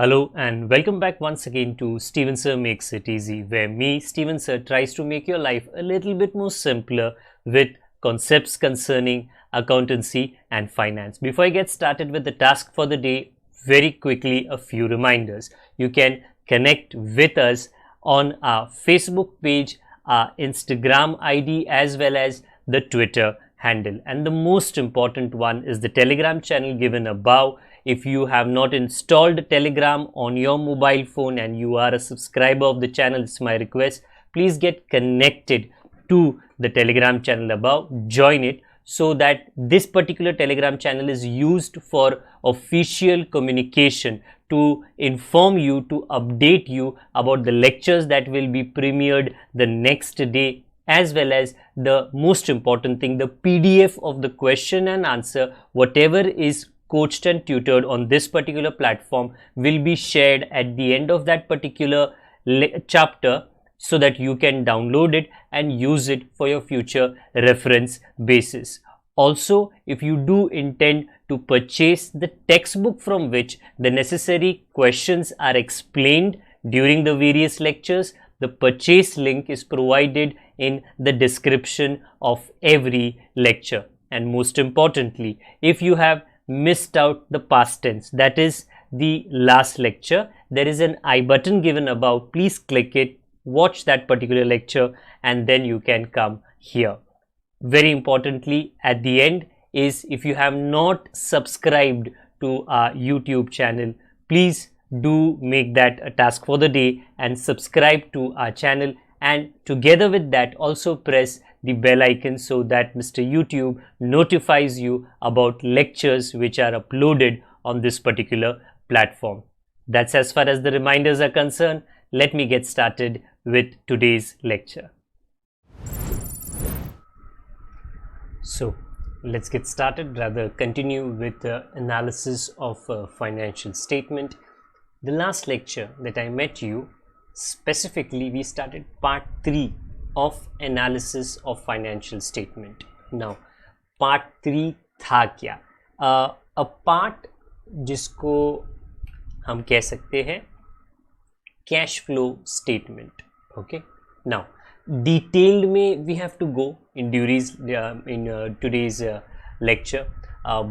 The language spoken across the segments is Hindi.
Hello and welcome back once again to Steven Sir Makes It Easy, where me, Steven Sir, tries to make your life a little bit more simpler with concepts concerning accountancy and finance. Before I get started with the task for the day, very quickly a few reminders. You can connect with us on our Facebook page, our Instagram ID, as well as the Twitter handle. And the most important one is the Telegram channel given above. If you have not installed Telegram on your mobile phone and you are a subscriber of the channel, it's my request, please get connected to the Telegram channel above, join it, so that this particular Telegram channel is used for official communication to inform you, to update you about the lectures that will be premiered the next day, as well as the most important thing, the PDF of the question and answer, whatever is coached and tutored on this particular platform will be shared at the end of that particular chapter, so that you can download it and use it for your future reference basis. Also, if you do intend to purchase the textbook from which the necessary questions are explained during the various lectures, the purchase link is provided in the description of every lecture. And most importantly, if you have missed out the past tense, that is the last lecture, there is an I button given above. Please click it, watch that particular lecture, and then you can come here. Very importantly, at the end is, if you have not subscribed to our YouTube channel, please do make that a task for the day and subscribe to our channel, and together with that also press the bell icon so that Mr. YouTube notifies you about lectures which are uploaded on this particular platform. That's as far as the reminders are concerned. Let me get started with today's lecture. So let's get started, rather continue with the analysis of a financial statement. The last lecture that I met you, specifically we started part 3 of analysis of financial statement. Now part 3 था क्या? A part जिसको हम कह सकते हैं cash flow statement. Okay, now detailed में we have to go in today's lecture,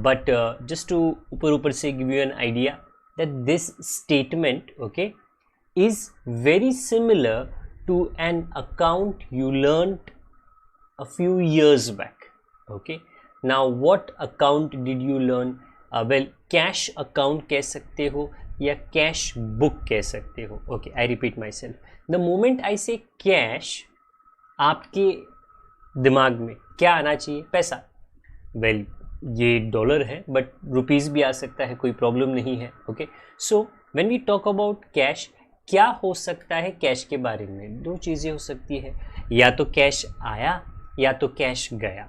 but just to ऊपर से give you an idea that this statement, okay, is very similar to an account you learned a few years back. Okay, now what account did you learn? Well, cash account कह सकते हो या cash book कह सकते हो. Okay, I repeat myself. The moment I say cash, आपके दिमाग में क्या आना चाहिए? पैसा. Well, ये डॉलर है, बट रुपीस भी आ सकता है, कोई प्रॉब्लम नहीं है. Okay, so when we talk about cash, क्या हो सकता है कैश के बारे में? दो चीज़ें हो सकती है, या तो कैश आया या तो कैश गया.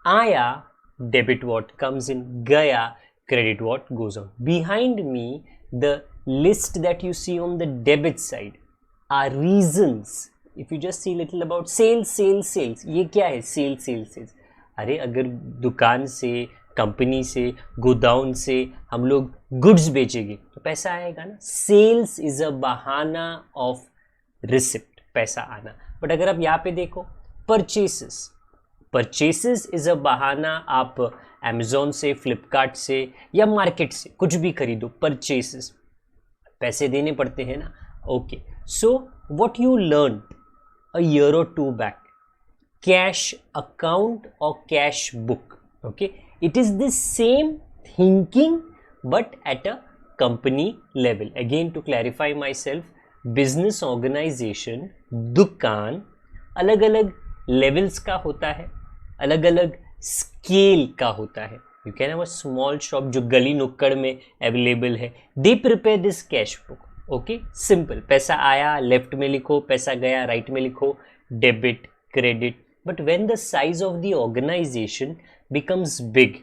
आया, डेबिट व्हाट कम्स इन, गया, credit what goes out. Behind me, the list that you see on the debit side are reasons. If you just see little about sales sales sales, ये क्या है? Sales sales sales. अरे अगर दुकान से, कंपनी से, गोदाउन से हम लोग गुड्स बेचेंगे तो पैसा आएगा ना. सेल्स इज अ बहाना ऑफ रिसिप्ट, पैसा आना. बट अगर आप यहाँ पे देखो, परचेसेस, परचेसेस इज अ बहाना. आप अमेजोन से, फ्लिपकार्ट से या मार्केट से कुछ भी खरीदो, परचेसेस, पैसे देने पड़ते हैं ना. Okay, so what you learn a year और 2 back, cash account or cash book. Okay, it is the same thinking but at a company level. Again, to clarify myself, business organization, दुकान अलग अलग levels का होता है, अलग अलग scale का होता है. You can have a small shop जो गली नुक्कड़ में available है. They prepare this cash book. Okay, simple. पैसा आया, left में लिखो, पैसा गया, right में लिखो, debit, credit. But when the size of the organization becomes big,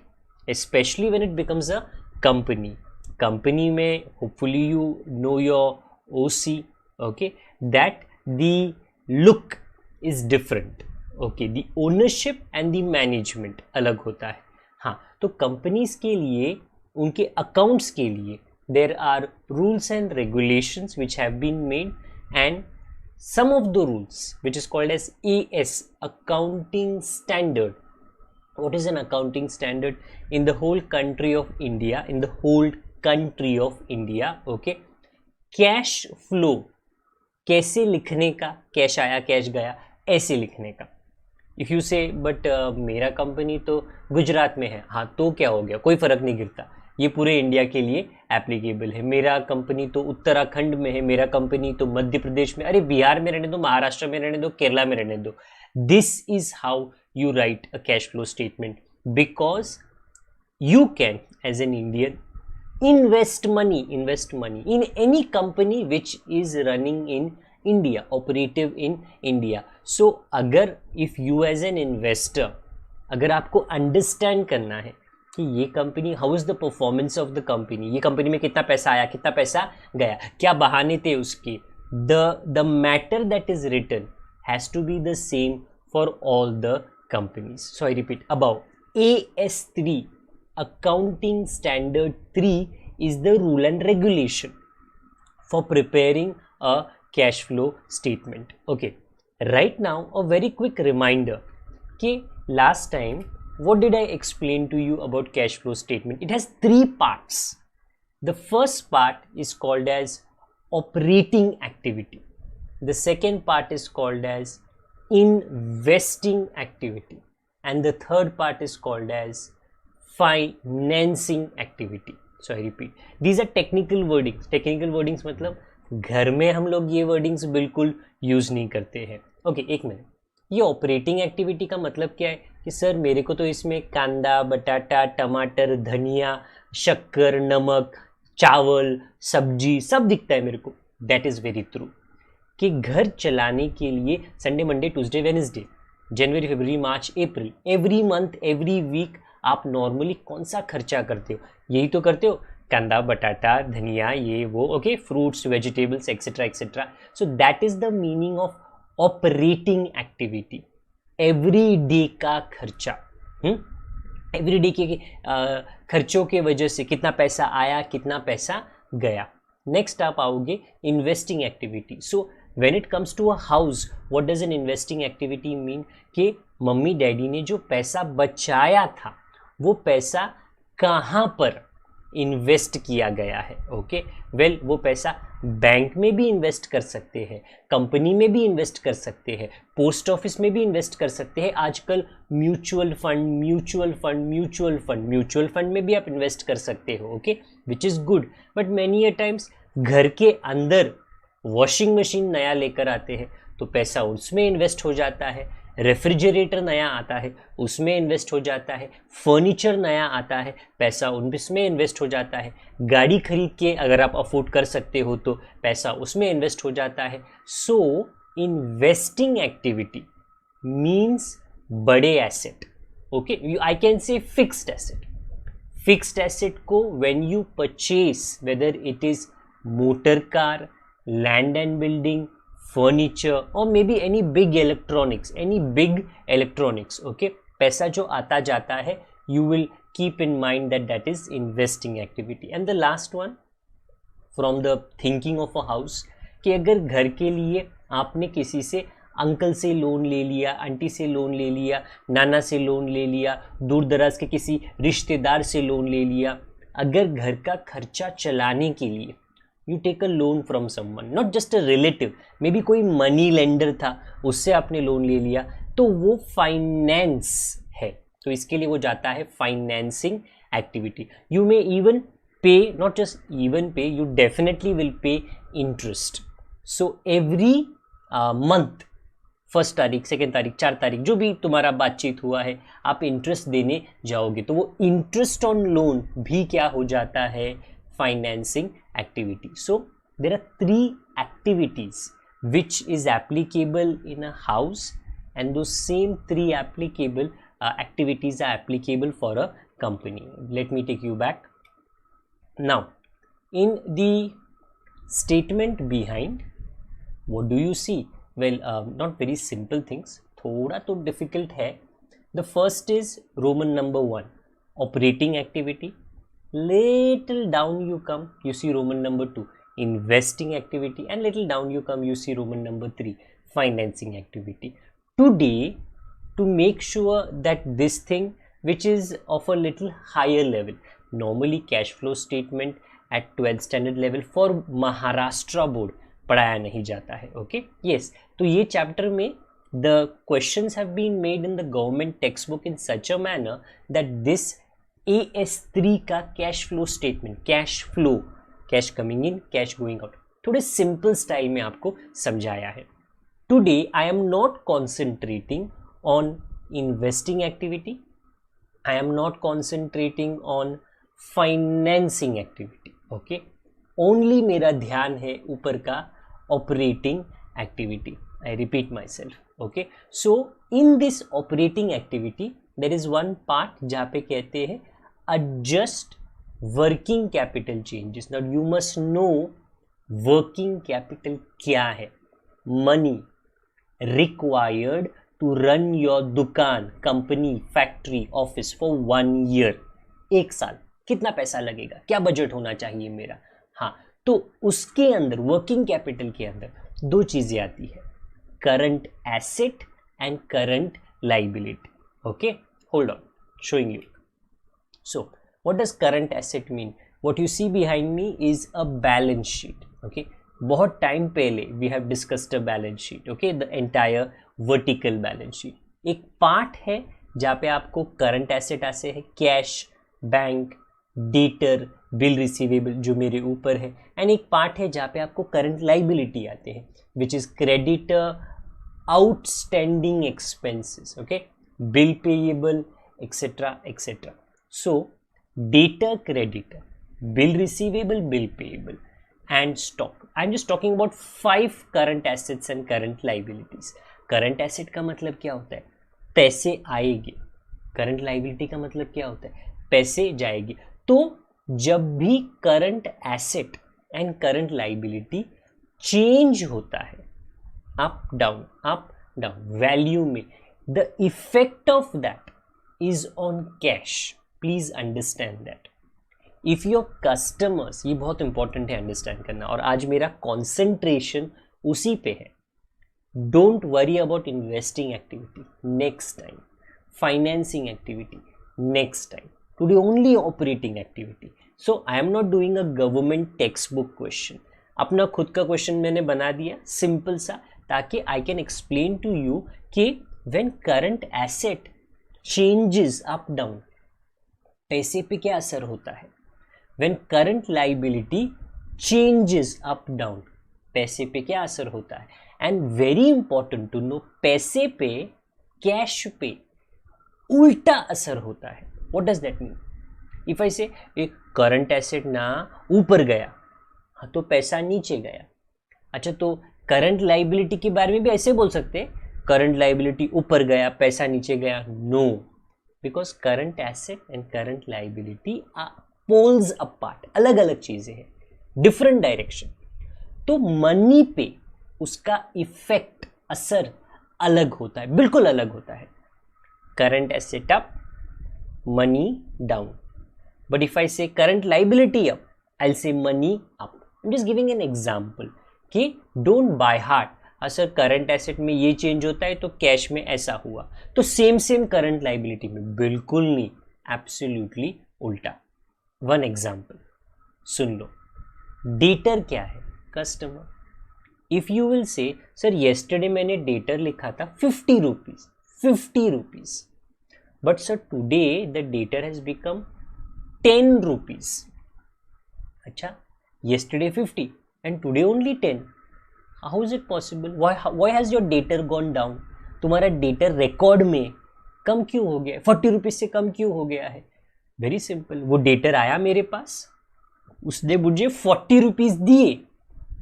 especially when it becomes a company में, hopefully you know your OC, okay, that the look is different. Okay, the ownership and the management अलग होता है. हाँ, तो companies के लिए, उनके accounts के लिए there are rules and regulations which have been made, and some of the rules which is called as AS, accounting standard. What is an accounting standard? In the whole country of India, okay, cash flow कैसे लिखने का, कैश आया कैश गया ऐसे लिखने का. इफ़ यू से बट मेरा कंपनी तो गुजरात में है, हाँ तो क्या हो गया, कोई फ़र्क नहीं गिरता, ये पूरे इंडिया के लिए एप्लीकेबल है. मेरा कंपनी तो उत्तराखंड में है, मेरा कंपनी तो मध्य प्रदेश में, अरे बिहार में रहने दो, महाराष्ट्र में रहने दो, केरला में रहने दो. This is how you write a cash flow statement, because you can as an Indian invest money in any company which is running in India, operative in India. So अगर if you as an investor, अगर आपको understand करना है कि ये company, how is the performance of the company, ये कंपनी में कितना पैसा आया कितना पैसा गया, क्या बहाने थे उसके, the matter that is written has to be the same for all the companies. So I repeat, above AS3, accounting standard 3 is the rule and regulation for preparing a cash flow statement. Okay, right now a very quick reminder कि last time what did I explain to you about cash flow statement? It has 3 parts. The first part is called as operating activity. The second part is called as investing activity, and the third part is called as financing activity. So I repeat, these are technical wordings. Technical wordings मतलब घर में हम लोग ये wordings बिल्कुल यूज नहीं करते हैं. ओके, एक मिनट, ये ऑपरेटिंग एक्टिविटी का मतलब क्या है कि सर मेरे को तो इसमें कांदा, बटाटा, टमाटर, धनिया, शक्कर, नमक, चावल, सब्जी सब दिखता है मेरे को. दैट इज वेरी ट्रू कि घर चलाने के लिए संडे, मंडे, ट्यूसडे, वेडनेसडे, जनवरी, फरवरी, मार्च, अप्रैल, एवरी मंथ, एवरी वीक आप नॉर्मली कौन सा खर्चा करते हो? यही तो करते हो, कांदा, बटाटा, धनिया, ये वो. Okay, fruits, vegetables, etcetera etcetera. So that is the meaning of operating activity. Every day का खर्चा, एवरी डे के खर्चों के वजह से कितना पैसा आया कितना पैसा गया. नेक्स्ट आप आओगे investing activity. So when it comes to a house, what does an investing activity mean? कि मम्मी डैडी ने जो पैसा बचाया था वो पैसा कहाँ पर इन्वेस्ट किया गया है. ओके, वेल वो पैसा बैंक में भी इन्वेस्ट कर सकते हैं, कंपनी में भी इन्वेस्ट कर सकते हैं, पोस्ट ऑफिस में भी इन्वेस्ट कर सकते हैं. आजकल म्यूचुअल फंड में भी आप इन्वेस्ट कर सकते हो. Okay, which is good. But many a times घर के अंदर वॉशिंग मशीन नया लेकर आते हैं तो पैसा उसमें इन्वेस्ट हो जाता है, रेफ्रिजरेटर नया आता है उसमें इन्वेस्ट हो जाता है, फर्नीचर नया आता है पैसा उसमें इन्वेस्ट हो जाता है, गाड़ी खरीद के अगर आप अफोर्ड कर सकते हो तो पैसा उसमें इन्वेस्ट हो जाता है. सो इन्वेस्टिंग एक्टिविटी मीन्स बड़े asset. Okay, I can say fixed asset. Fixed asset को when you purchase, whether it is motor car, land and building, furniture, or maybe any big electronics, okay, पैसा जो आता जाता है, you will keep in mind that is investing activity. And the last one, from the thinking of a house, कि अगर घर के लिए आपने किसी से अंकल से लोन ले लिया, आंटी से लोन ले लिया, नाना से लोन ले लिया, दूर दराज के किसी रिश्तेदार से लोन ले लिया, अगर घर का खर्चा चलाने के लिए you take a loan from someone, not just a relative, maybe कोई मनी लेंडर था उससे आपने लोन ले लिया, तो वो फाइनेंस है. तो इसके लिए वो जाता है financing activity. You may even पे, नॉट जस्ट इवन पे, you definitely will pay interest. So every month, 1 तारीख, 2 तारीख, 4 तारीख, जो भी तुम्हारा बातचीत हुआ है, आप इंटरेस्ट देने जाओगे तो वो इंटरेस्ट ऑन लोन भी क्या हो जाता है, financing activity. So there are 3 activities which is applicable in a house, and those same 3 applicable activities are applicable for a company. Let me take you back. Now in the statement behind, what do you see? Well, not very simple things, थोड़ा तो difficult है. The first is Roman number 1, operating activity. little down you come, you see Roman number 2, investing activity, and little down you come, you see Roman number 3, financing activity. Today, to make sure that this thing which is of a little higher level, normally cash flow statement at 12th standard level for Maharashtra board पढ़ाया नहीं जाता है. ओके यस, तो ये चैप्टर में the questions have been made in the government textbook in such a manner that this AS3 का cash flow statement, cash flow, cash coming in, cash going out, थोड़े सिंपल स्टाइल में आपको समझाया है. Today I am not concentrating on investing activity, I am not concentrating on financing activity. Okay, only मेरा ध्यान है ऊपर का operating activity. I repeat myself. Okay, so in this operating activity there is one part जहाँ पे कहते हैं adjust working capital changes. Now you must know working capital क्या है. Money required to run your दुकान, company, factory, office for 1 year. 1 साल कितना पैसा लगेगा, क्या बजट होना चाहिए मेरा. हाँ, तो उसके अंदर वर्किंग कैपिटल के अंदर दो चीजें आती है, current asset and current liability. Okay, hold on, showing you. So what does current asset mean? What you see behind me is a balance sheet. Okay, बहुत टाइम पहले we have discussed a balance sheet. Okay, the entire vertical balance sheet. एक पार्ट है जहाँ पे आपको करंट एसेट आते हैं, cash, bank, debtor, bill receivable जो मेरे ऊपर है, एंड एक पार्ट है जहाँ पे आपको करंट लाइबिलिटी आते हैं, which is creditor, outstanding expenses, okay, bill payable, etcetera etcetera. So debtor, creditor, bill receivable, bill payable and stock. I am just talking about 5 current assets and current liabilities. Current asset का मतलब क्या होता है, पैसे आएंगे. करंट लाइबिलिटी का मतलब क्या होता है, पैसे जाएंगे. तो जब भी current asset and current liability change होता है, अप डाउन वैल्यू में, the effect of that is on cash. Please understand that. If your customers, ये बहुत इंपॉर्टेंट है अंडरस्टैंड करना, और आज मेरा कॉन्सेंट्रेशन उसी पे है. Don't worry about investing activity, next time. Financing activity, next time. Today only operating activity. So I am not doing a government textbook question. अपना खुद का क्वेश्चन मैंने बना दिया सिंपल सा, ताकि I can explain to you कि when current asset changes up down, पैसे पे क्या असर होता है. When current liability changes up down, पैसे पे क्या असर होता है. And very important to know, पैसे पे, कैश पे उल्टा असर होता है. What does that mean? If I say एक करंट एसेट ना ऊपर गया, हाँ तो पैसा नीचे गया. अच्छा, तो करंट लाइबिलिटी के बारे में भी ऐसे बोल सकते हैं, करंट लाइबिलिटी ऊपर गया, पैसा नीचे गया. No, because current asset and current liability are poles apart, अलग अलग चीजें हैं, डिफरेंट डायरेक्शन. तो मनी पे उसका इफेक्ट, असर अलग होता है, बिल्कुल अलग होता है. Current asset up, money down. But if I say current liability up, I'll say money up. I'm just giving an example कि don't by heart, sir current asset में ये चेंज होता है तो कैश में ऐसा हुआ, तो सेम करंट लाइबिलिटी में. बिल्कुल नहीं, एब्सोल्युटली उल्टा. वन एग्जाम्पल सुन लो. डेटर क्या है, customer. If you will say sir yesterday मैंने डेटर लिखा था 50 rupees, but sir today the debtor has become 10 rupees. अच्छा, yesterday 50 and today only 10. How is it possible? Why has your debtor gone down? तुम्हारा debtor record में कम क्यों हो गया, 40 रुपीज से कम क्यों हो गया है. वेरी सिंपल, वो debtor आया मेरे पास, उसने मुझे 40 रुपीज दिए.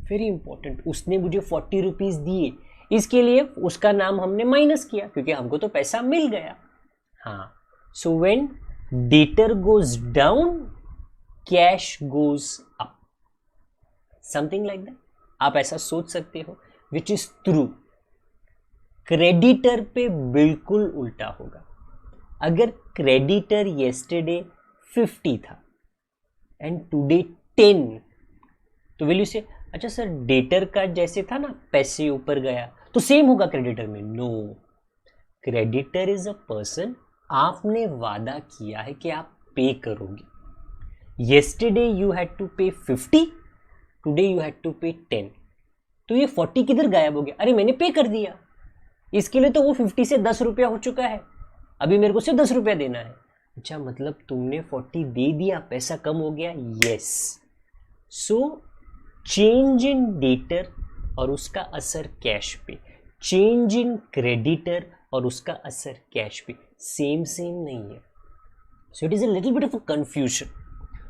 वेरी इंपॉर्टेंट, उसने मुझे 40 रुपीज दिए, इसके लिए उसका नाम हमने माइनस किया क्योंकि हमको तो पैसा मिल गया. हाँ, so when debtor goes down, cash goes up, something like that. आप ऐसा सोच सकते हो, which is true. क्रेडिटर पे बिल्कुल उल्टा होगा. अगर क्रेडिटर yesterday 50 था, and today 10, तो will you say अच्छा सर डेटर का जैसे था ना पैसे ऊपर गया तो सेम होगा क्रेडिटर में? No, creditor is a person, आपने वादा किया है कि आप पे करोगे. येस्टरडे यू हैड टू पे 50, टुडे यू हैड टू पे 10, तो ये 40 किधर गायब हो गया? अरे मैंने पे कर दिया, इसके लिए तो वो 50 से 10 रुपया हो चुका है, अभी मेरे को सिर्फ 10 रुपया देना है. अच्छा मतलब तुमने 40 दे दिया, पैसा कम हो गया. Yes, so change in debtor और उसका असर कैश पे, चेंज इन क्रेडिटर और उसका असर कैश पे सेम नहीं है. So it is a little bit of a confusion.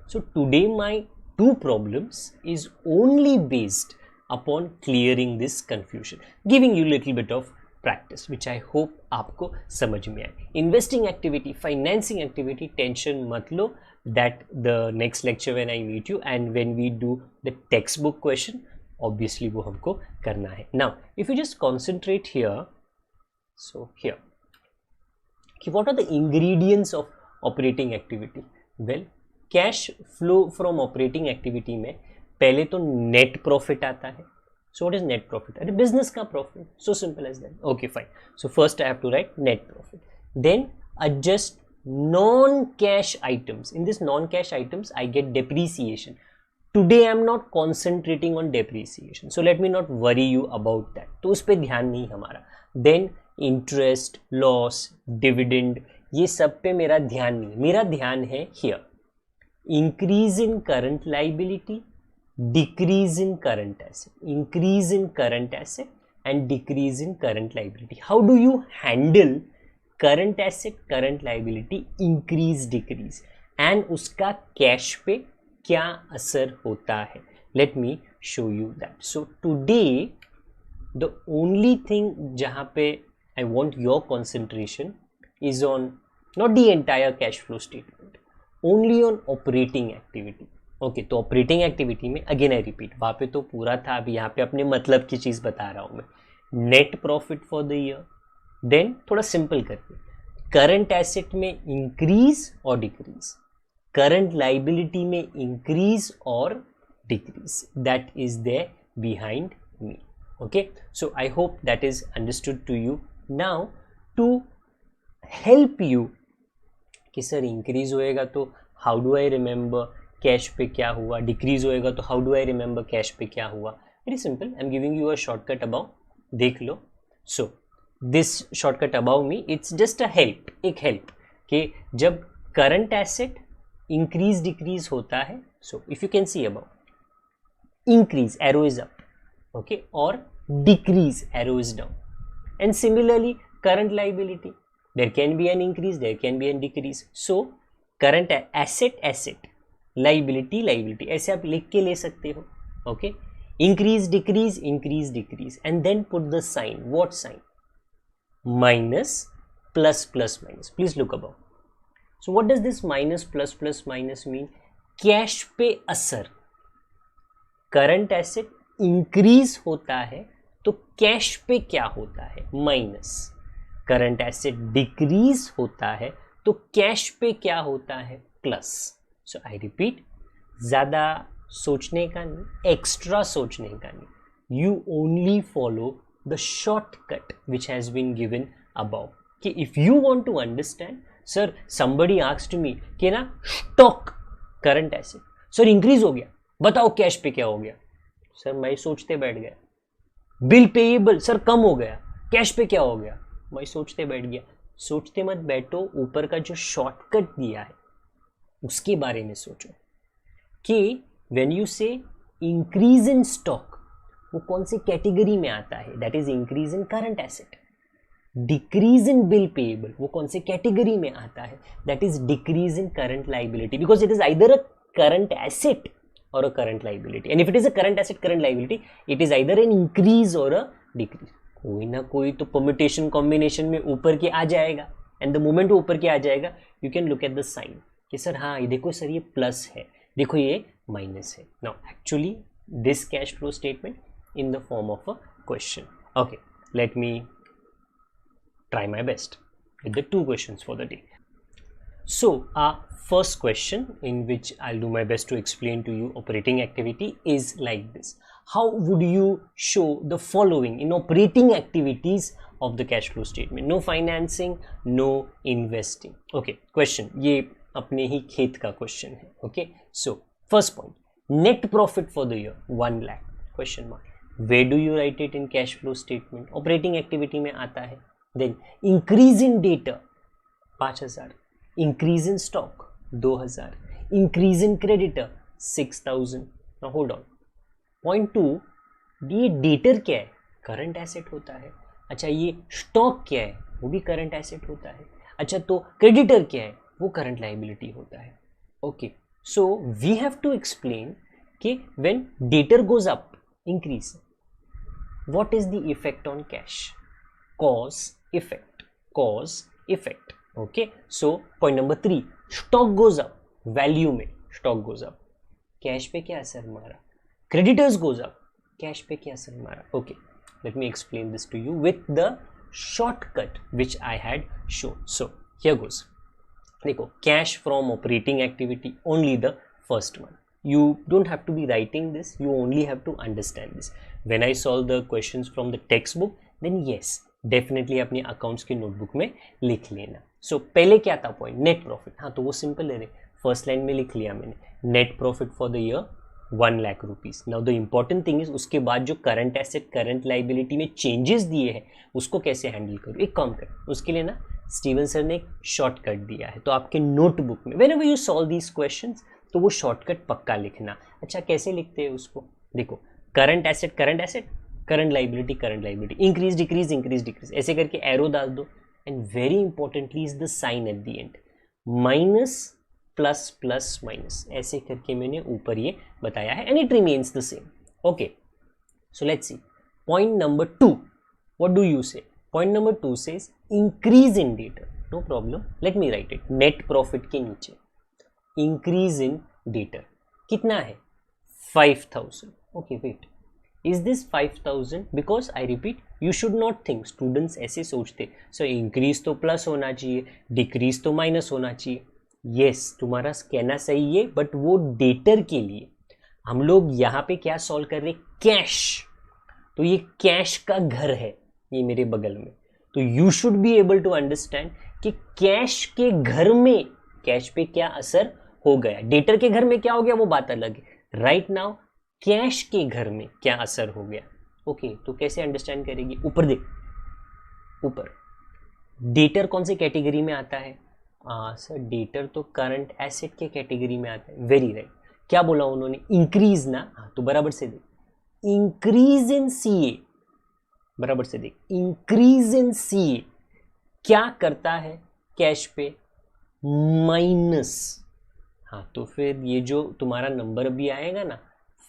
So today my 2 problems is only based upon clearing this confusion, giving you little bit of practice which I hope आपको समझ में आए. Investing activity, financing activity, tension मत लो, that the next lecture when I meet you and when we do the textbook question, obviously वो हमको करना है. Now if you just concentrate here, so here, what are the ingredients of operating activity? Well, cash flow from operating activity में पहले तो नेट प्रॉफिट आता है. So what is net profit? अरे बिजनेस का profit, so simple as that. Okay fine, so first I have to write net profit, then adjust non-cash items. In this non-cash items I get depreciation. Today I am not concentrating on depreciation, so let me not worry you about that, तो उस पर ध्यान नहीं हमारा. Then interest, loss, dividend, ये सब पे मेरा ध्यान नहीं, मेरा ध्यान है here. Increase in current liability, decrease in current asset, increase in current asset and decrease in current liability. How do you handle current asset, current liability, increase, decrease and उसका cash पे क्या असर होता है? Let me show you that. So today the only thing जहाँ पे I want your concentration is on not the entire cash flow statement, only on operating activity. Okay, तो ऑपरेटिंग एक्टिविटी में अगेन आई रिपीट, वहाँ पे तो पूरा था, अभी यहाँ पे अपने मतलब की चीज़ बता रहा हूँ मैं. Net profit for the year, then थोड़ा सिंपल करके करंट एसेट में इंक्रीज और डिक्रीज, करंट लाइबिलिटी में इंक्रीज और decrease, that is there behind me. Okay, so I hope that is understood to you. Now to help you कि सर इंक्रीज होएगा तो how do I remember cash पे क्या हुआ, डिक्रीज होएगा तो how do I remember cash पे क्या हुआ? Very simple, I am giving you a shortcut above, देख लो. So this shortcut above me, it's just a help, एक हेल्प कि जब करंट एसेट इंक्रीज डिक्रीज होता है, so if you can see above increase arrow is up, okay, और decrease arrow is down. And similarly current liability, there can be an increase, there can be a decrease. So current asset, liability, ऐसे आप लिख के ले सकते हो. Okay, increase, decrease, and then put the sign. What sign? Minus, plus, minus. Please look above. So what does this minus, plus, minus mean? Cash पे असर, करंट एसेट इंक्रीज होता है तो कैश पे क्या होता है? माइनस. करंट एसेट डिक्रीज होता है तो कैश पे क्या होता है? प्लस. सो आई रिपीट, ज़्यादा सोचने का नहीं, एक्स्ट्रा सोचने का नहीं, you only follow the shortcut which has been given above. कि if you want to understand, sir somebody asked me कि ना stock current asset sir increase हो गया, बताओ कैश पे क्या हो गया? सर मैं सोचते बैठ गया. बिल पेएबल सर कम हो गया, कैश पे क्या हो गया? मैं सोचते बैठ गया. सोचते मत बैठो, ऊपर का जो शॉर्टकट दिया है उसके बारे में सोचो कि when you say increase in stock, वो कौन सी कैटेगरी में आता है? That is increase in current asset. Decrease in bill payable, वो कौन से कैटेगरी में आता है? That is decrease in current liability, because it is either a current asset or a current liability. And if it is a current asset current liability, it is either an increase or a decrease. कोई ना कोई तो परम्यूटेशन कॉम्बिनेशन में ऊपर के आ जाएगा. एंड द मोमेंट वो ऊपर के आ जाएगा, you can look at the sign कि सर हाँ ये देखो सर ये प्लस है, देखो ये माइनस है. Now actually this cash flow statement in the form of a question. Okay, let me try my best with the 2 questions for the day. So our first question, in which I'll do my best to explain to you operating activity, is like this. How would you show the following in operating activities of the cash flow statement? No financing, no investing. Okay, question ये अपने ही खेत का क्वेश्चन है. Okay, so first point, net profit for the year 1 lakh question mark. Where do you write it in cash flow statement? operating activity में आता है. Then increase in data 5000, increase in stock 2000, increase in creditor 6000. now hold on, point 2, ये डेटर क्या है? करंट एसेट होता है. अच्छा, ये स्टॉक क्या है? वो भी करंट एसेट होता है. अच्छा, तो क्रेडिटर क्या है? वो करंट लाइबिलिटी होता है. Okay, so we have to explain कि when debtor goes up, increase, what is the effect on cash? Cause effect, cause effect. Okay, so point number 3, stock goes up, value में स्टॉक गोज अप, कैश पे क्या असर मारा? क्रेडिटर्स गोज अप, कैश पे क्या असर मारा? Okay, let me explain this to you with the shortcut which I had shown. So here goes. देखो, cash from operating activity, only the first one. You don't have to be writing this, you only have to understand this. When I solve the questions from the textbook, then yes, definitely अपने अकाउंट्स की नोटबुक में लिख लेना. सो पहले क्या था पॉइंट? Net profit. हाँ, तो वो सिंपल है रे, फर्स्ट लाइन में लिख लिया मैंने, net profit for the year 1 lakh rupees. Now the important thing is उसके बाद जो करंट एसेट करंट लाइबिलिटी में चेंजेस दिए हैं उसको कैसे हैंडल करूँ. एक काम कर, उसके लिए ना स्टीवन सर ने एक शॉर्टकट दिया है, तो आपके नोटबुक में whenever you solve these questions तो वो शॉर्टकट पक्का लिखना. अच्छा, कैसे लिखते हैं उसको? देखो, current asset current asset, current liability current liability, increase decrease increase decrease, ऐसे करके एरो डाल दो. And very importantly is the sign at the end, minus plus plus minus, ऐसे करके मैंने ऊपर ये बताया है, and it remains the same. Okay, so let's see point number 2. What do you say? Point number 2 says increase in debtor. No problem, let me write it. Net profit के नीचे इंक्रीज इन डेटर कितना है? 5000. Okay, wait, is this 5000? Because I repeat, you should not think, students ऐसे सोचते सो इंक्रीज तो प्लस होना चाहिए, डिक्रीज तो माइनस होना चाहिए. यस, तुम्हारा कहना सही है, बट वो डेटर के लिए हम लोग यहाँ पे क्या सॉल्व कर रहे? कैश. तो ये कैश का घर है, ये मेरे बगल में, तो you should be able to understand कि कैश के घर में कैश पे क्या असर हो गया, डेटर के घर में क्या हो गया वो बात अलग है. राइट नाउ कैश के घर में क्या असर हो गया. ओके, तो कैसे अंडरस्टैंड करेगी? ऊपर देख, ऊपर डेटर कौन से कैटेगरी में आता है? सर, डेटर तो करंट एसेट के कैटेगरी में आता है. Very right. क्या बोला उन्होंने? इंक्रीज ना. हाँ, तो बराबर से देख, इंक्रीज इन सीए, बराबर से देख, इंक्रीज इन सीए क्या करता है कैश पे? माइनस. हाँ, तो फिर ये जो तुम्हारा नंबर भी आएगा ना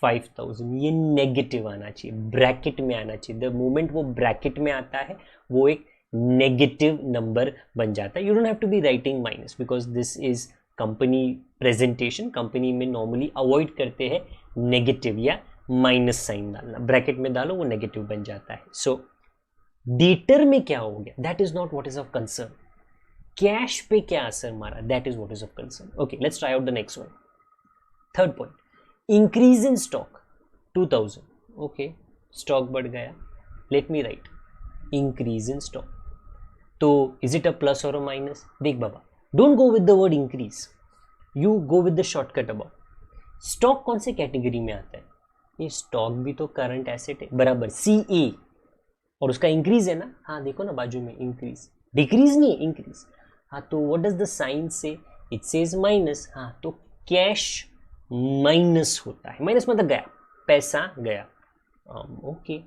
5000, ये नेगेटिव आना चाहिए, ब्रैकेट में आना चाहिए. द मोमेंट वो ब्रैकेट में आता है वो एक नेगेटिव नंबर बन जाता है. You don't have to be writing minus because this is company presentation. Company में नॉर्मली अवॉइड करते हैं नेगेटिव या माइनस साइन डालना, ब्रैकेट में डालो वो नेगेटिव बन जाता है. सो डेटर में क्या हो गया? That is not what is of concern. Cash पे क्या असर मारा? That is what is of concern. Okay, let's try out the next one. Third point, increase in stock 2000. Okay, stock बढ़ गया. Let me write increase in stock. तो इज इट अ प्लस और अ माइनस? देख बाबा, don't go with the word increase, you go with the shortcut about. Stock कौन से कैटेगरी में आता है? ये स्टॉक भी तो करंट एसेट है, बराबर, सी ए, और उसका इंक्रीज है ना. हाँ, देखो ना बाजू में, इंक्रीज, डिक्रीज नहीं, इंक्रीज. हाँ, तो व्हाट डज द साइन से? It says minus. हाँ, तो कैश माइनस होता है, माइनस मतलब गया, पैसा गया. ओके,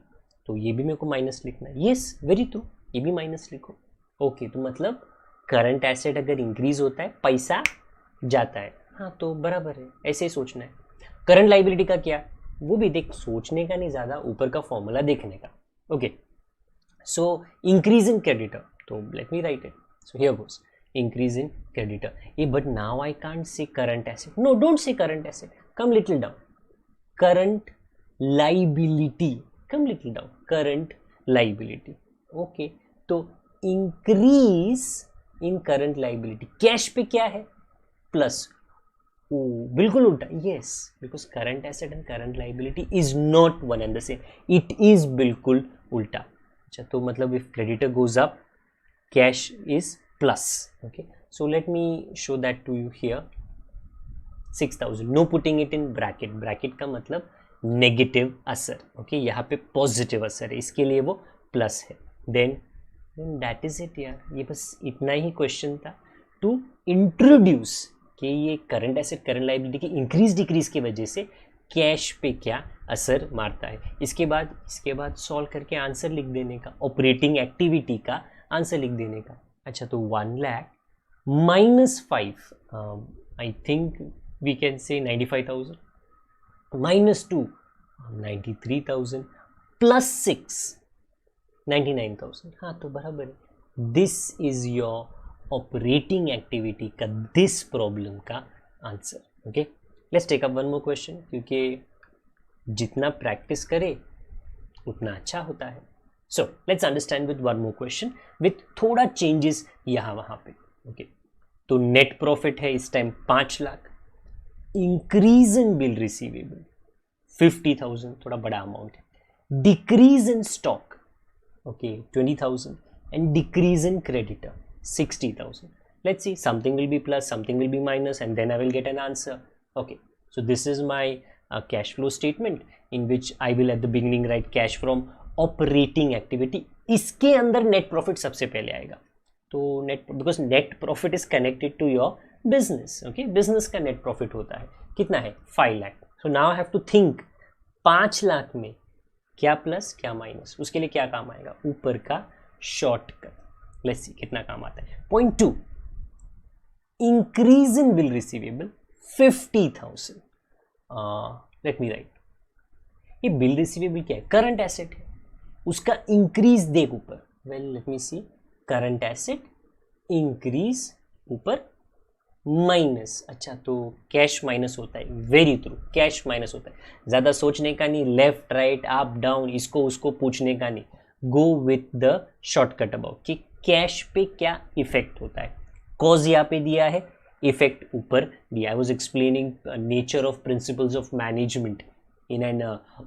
तो ये भी मेरे को माइनस लिखना है. यस, वेरी ट्रू, ये भी माइनस लिखो. ओके, तो मतलब करंट एसेट अगर इंक्रीज होता है पैसा जाता है. हाँ, तो बराबर है, ऐसे ही सोचना है. करंट लाइबिलिटी का क्या? वो भी देख, सोचने का नहीं ज़्यादा, ऊपर का फॉर्मूला देखने का. Okay, so increase in creditor, तो let me write it. So here goes, increase in creditor. But now I can't say current asset. No, don't say current asset. Come little down. Current liability. Come little down. Current liability. Okay. तो increase इन करंट लाइबिलिटी, कैश पे क्या है प्लस, बिल्कुल उल्टा, yes, because current asset and current liability is not one and the same, it is बिल्कुल उल्टा। अच्छा, तो मतलब if creditor goes up, cash is plus. Okay, so let me show that to you here. 6000, no putting it in bracket, bracket का मतलब नेगेटिव असर, ओके, यहाँ पे पॉजिटिव असर है, इसके लिए वो प्लस है। देन दैट इज इट यार, ये बस इतना ही क्वेश्चन था टू इंट्रोड्यूस कि ये करंट एसेट करंट लायबिलिटी की इंक्रीज डिक्रीज की वजह से कैश पे क्या असर मारता है। इसके बाद सॉल्व करके आंसर लिख देने का, ऑपरेटिंग एक्टिविटी का आंसर लिख देने का। अच्छा, तो 1 lakh minus 5, I think we can say 95,000, minus 2 93,000, plus 6 99,000। हाँ, तो बराबर है। This is your operating activity का दिस प्रॉब्लम का answer. Okay, let's take up one more question, क्योंकि जितना प्रैक्टिस करे उतना अच्छा होता है। So let's understand with one more question with थोड़ा चेंजेस यहाँ वहाँ पे। ओके, तो नेट प्रॉफिट है इस time 5 lakh, increase in bill receivable 50,000, थोड़ा बड़ा अमाउंट है, decrease in stock, okay 20,000, and decrease in creditor 60,000. Let's see, something will be plus, something will be minus, and then I will get an answer. Okay, so this is my cash flow statement in which I will at the beginning write cash from operating activity. इसके अंदर net profit सबसे पहले आएगा, तो net, because net profit is connected to your business. Okay, business का net profit होता है कितना है 5 lakh. So now I have to think 5 lakh में क्या प्लस क्या माइनस, उसके लिए क्या काम आएगा, ऊपर का शॉर्टकट। लेट्स सी कितना काम आता है। Point 2, increase in bill receivable 50,000। Late me right, ये बिल रिसीवेबल क्या है, करंट एसेट है, उसका इंक्रीज देख ऊपर। वेल लेट मी सी, करंट एसेट इंक्रीज ऊपर माइनस। अच्छा, तो कैश माइनस होता है, वेरी ट्रू, कैश माइनस होता है, ज़्यादा सोचने का नहीं, लेफ्ट राइट अप डाउन इसको उसको पूछने का नहीं, go with the shortcut about कि कैश पे क्या इफेक्ट होता है। कॉज यहाँ पे दिया है, इफेक्ट ऊपर दिया। I was explaining nature of principles of management in an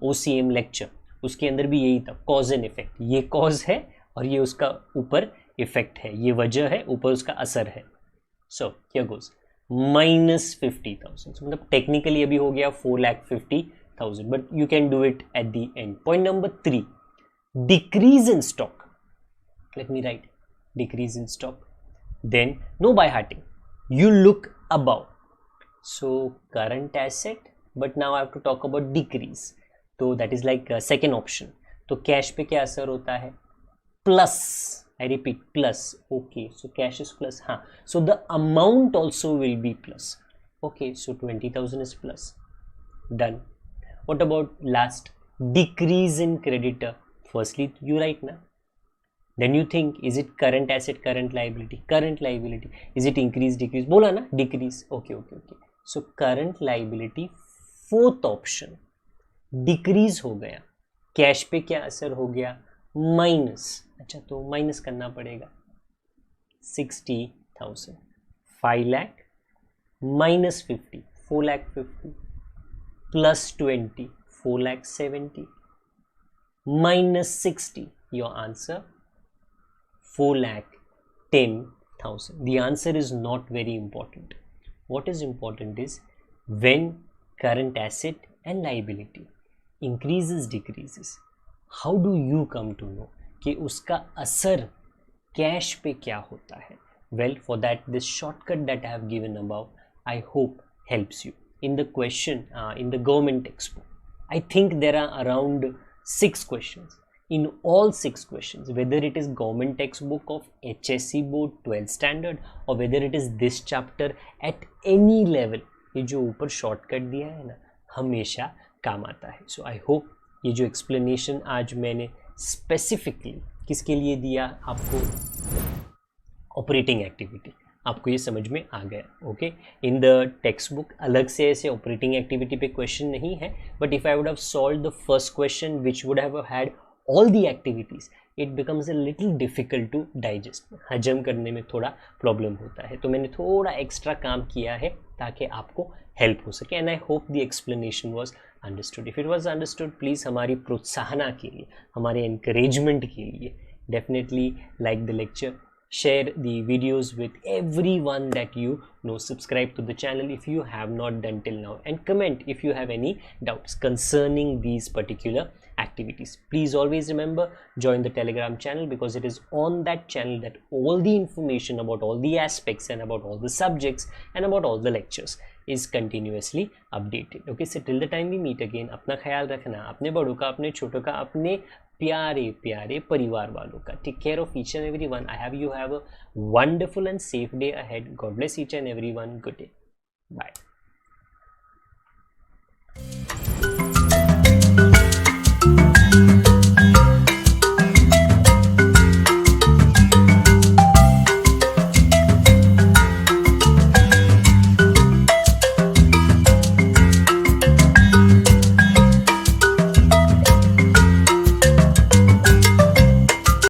OCM lecture, उसके अंदर भी यही था, कॉज एंड इफेक्ट। ये कॉज है और ये उसका ऊपर इफेक्ट है, ये वजह है, ऊपर उसका असर है। सो हियर गोज माइनस 50,000, मतलब टेक्निकली अभी हो गया 4,50,000, but you can do it at the and. Point number 3, decrease in stock. Let me write decrease in stock. Then no by hearting, you look above. So current asset, but now I have to talk about decrease. So that is like second option. तो कैश पे क्या असर होता है, plus, I repeat plus. Okay, so cash is plus. हाँ, so the amount also will be plus. Okay, so 20,000 is plus. Done. What about last, decrease in creditor? Firstly you write na, then you think is it current asset current liability, current liability, is it increase decrease, बोला ना decrease. okay, so current liability fourth option, decrease हो गया, कैश पे क्या असर हो गया, माइनस। अच्छा, तो माइनस करना पड़ेगा 60,000, 5 lakh minus 50, 4,50,000 plus 20, 4,70,000 minus 60, your answer 4,10,000. The answer is not very important. What is important is when current asset and liability increases decreases, how do you come to know कि उसका असर कैश पे क्या होता है? Well, for that this shortcut that I have given above, I hope helps you. In the question, in the government textbook, I think there are around 6 questions. In all 6 questions, whether it is government textbook of HSC board 12th standard or whether it is this chapter at any level, ये जो ऊपर शॉर्टकट दिया है ना, हमेशा काम आता है। सो आई होप ये जो एक्सप्लेनेशन आज मैंने स्पेसिफिकली किसके लिए दिया आपको, ऑपरेटिंग एक्टिविटी, आपको ये समझ में आ गया। Okay, in the text book अलग से ऐसे ऑपरेटिंग एक्टिविटी पे क्वेश्चन नहीं है, but if I would have solve the first question which would have had all the activities, it becomes a little difficult to digest. हजम करने में थोड़ा प्रॉब्लम होता है, तो मैंने थोड़ा एक्स्ट्रा काम किया है ताकि आपको हेल्प हो सके. And I hope the explanation was understood. If it was understood, please हमारी प्रोत्साहना के लिए, हमारे encouragement के लिए definitely like the lecture, share the videos with everyone that you know, subscribe to the channel if you have not done till now, and comment if you have any doubts concerning these particular activities. Please always remember, join the Telegram channel, because it is on that channel that all the information about all the aspects and about all the subjects and about all the lectures is continuously updated. Okay, so till the time we meet again, अपना ख्याल रखना, अपने बड़ों का, अपने छोटों का, अपने प्यारे प्यारे परिवार वालों का. Take care of each and everyone. I have you have a wonderful and safe day ahead. God bless each and everyone. Good day. Bye.